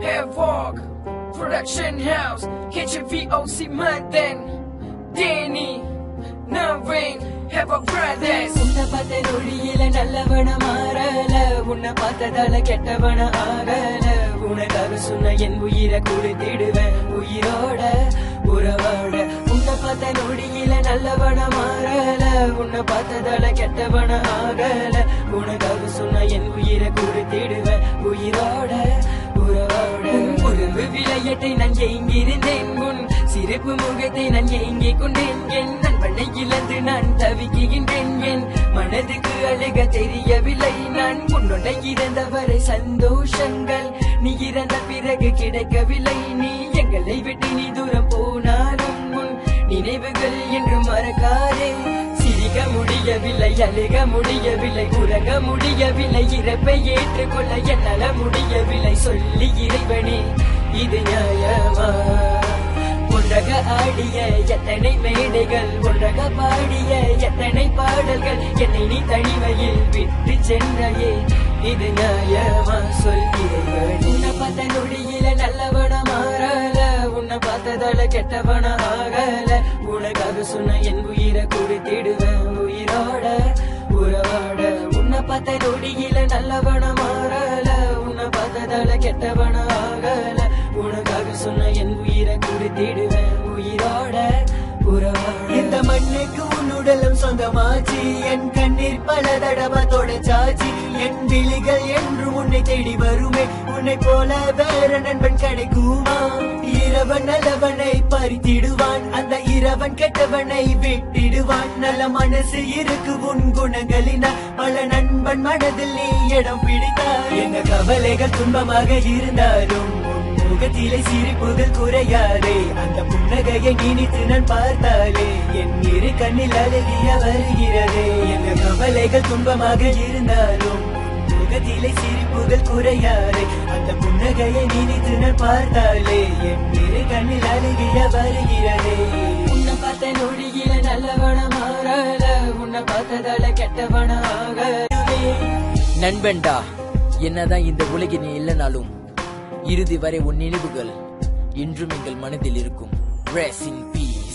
Havoc Production House HVOC Madan Danny Naveen Havoc Brothers உன்னை பார்த்த நொடியில நல்லவன மாறல உன்னை பார்த்ததால கெட்டவன ஆகல உனக்காக சொன்ன என் உயிரை கொடுத்திடுவேன் உயிரோட உறவோட உன்னை பார்த்த நொடியில நல்லவன மாறல உன்னை பார்த்ததால கெட்டவன ஆகல உனக்காக சொன்ன என் உயிரை கொடுத்திடுவேன் உயிரோட உறவோட உறவு விளையாட்டை நான் எங்கிருந்தேன் உன் சிறப்பு முகத்தை நான் எங்கே கொண்டேன் என் நண்பனை இழந்து நான் தவிக்கின்றேன் என் மனதுக்கு அழக தெரியவில்லை நான் உன்னோட இறந்தவரை சந்தோஷங்கள் நீ இறந்த பிறகு கிடைக்கவில்லை நீ எங்களை விட்டு நீ தூரம் போனாலும் உன் நினைவுகள் என்று மறக்காதே சிரிக்க முடியவில்லை அழுக முடியவில்லை உறங்க முடியவில்லை இறப்பை ஏற்றுக்கொள்ள என்னால முடியவில்லை சொல்லி இறைவனே இது நியாயமா ஒன்றாக ஆடிய எத்தனை மேடைகள் ஒன்றாக பாடிய எத்தனை பாடல்கள் என்னை நீ தனிமையில் விட்டு சென்றையே இது நியாயமா சொல்கிறேன் உன்னை பார்த்த நொடியில நல்லவன மாறல உன்னை பார்த்ததால கெட்டவன ஆகல உனக்காக சொன்ன என் உயிரை கொடுத்திடுவேன் உயிரோட உறவோட உன்னை பார்த்த நொடியில நல்லவன மாறல உன்னை பார்த்ததால கெட்டவன ஆகல உனக்காக சொன்ன என் உயிரை கொடுத்திடுவேன் உயிரோட உறவோட இந்த மண்ணுக்கு உன்னுடலும் சொந்தமாச்சு என் கண்ணீர் பல தடவை தொடச்சாச்சு என் விழிகள் என்று உன்னை தேடி வருமே உன்னை போல வேற நண்பன் கிடைக்குமா இரவன் நல்லவனை பறித்திடுவான் அந்த இரவன் கெட்டவனை விட்டிடுவான் நல்ல மனசு இருக்கு உன் குணங்களினால் பல நண்பன் மனதில் நீ இடம் பிடித்தார் எங்க கவலைகள் துன்பமாக இருந்தாலும் முகத்திலே சிரிப்புகள் குறையாதே அந்த புன்னகையை நினைத்து நான் பார்த்தாலே என் இரு கண்ணில் அழகிய வருகிறதே எங்க கவலைகள் துன்பமாக இருந்தாலும் முகத்திலே சிரிப்புகள் குறையாதே அந்த புன்னகையை நினைத்து நான் பார்த்தாலே என் இரு கண்ணில் அழகிய வருகிறதே உன்னை பார்த்த நொடியில நல்லவன மாறல உன்னை பார்த்ததால கெட்டவன ஆகவே நண்பன்டா என்னதான் இந்த உலகில் நீ இல்லைனாலும் இறுதி வரை உன் நினைவுகள் இன்றும் எங்கள் மனதில் இருக்கும். Rest in peace.